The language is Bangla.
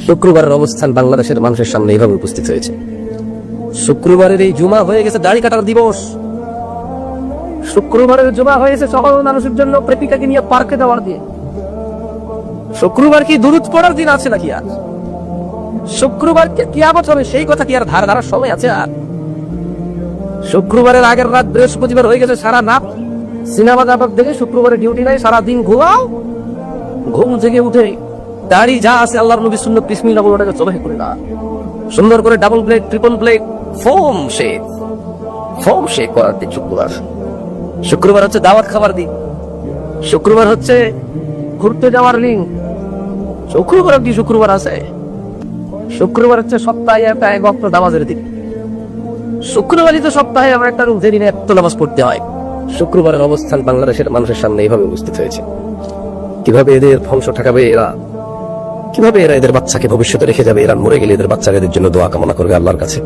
শুক্রবারের অবস্থান বাংলাদেশের মানুষের সামনে এইভাবে উপস্থিত হয়েছে। শুক্রবারের এই জুমা হয়ে গেছে দাড়ি কাটার দিবস। শুক্রবারের জুমা হয়েছে সকল মানুষের জন্য প্রেমিকাকে নিয়ে পার্কে যাওয়ার দিয়ে। শুক্রবার কি দুরূদ পড়ার দিন আছে নাকি আর? শুক্রবারকে কিয়ামত হবে সেই কথা কি আর ধারার সময় আছে আর? শুক্রবারের আগের রাত বৃহস্পতিবার হয়ে গেছে সারা রাত সিনেমা নাটক দেখে শুক্রবারে ডিউটি নাই, সারাদিন ঘুমাও, ঘুম থেকে উঠে দাড়ি যা আছে আল্লাহর নবী সুন্নাত বিসমিল্লাহ বলে ওটাকে জবাই করে না, সুন্দর করে double plate triple plate foam shake করার দিন শুক্রবার। শুক্রবার হচ্ছে দাওয়াত খাবার দিন, শুক্রবার হচ্ছে ঘুরতে যাওয়ার দিন। শুক্রবার কি শুক্রবার আছে? শুক্রবার হচ্ছে সপ্তাহে একটা এক ওয়াক্ত নামাজের দিন। শুক্রবারই তো সপ্তাহে আমার একটা রোজা দিনে এত নামাজ পড়তে হয়। শুক্রবারের অবস্থান বাংলাদেশের মানুষের সামনে এইভাবে উপস্থিত হয়েছে। কিভাবে এদের বংশ ঠেকাবে এরা, কিভাবে এরা এদের বাচ্চাকে ভবিষ্যতে রেখে যাবে, এরা মরে গেলে এদের বাচ্চারা এদের জন্য দোয়া কামনা করবে আল্লাহর কাছে।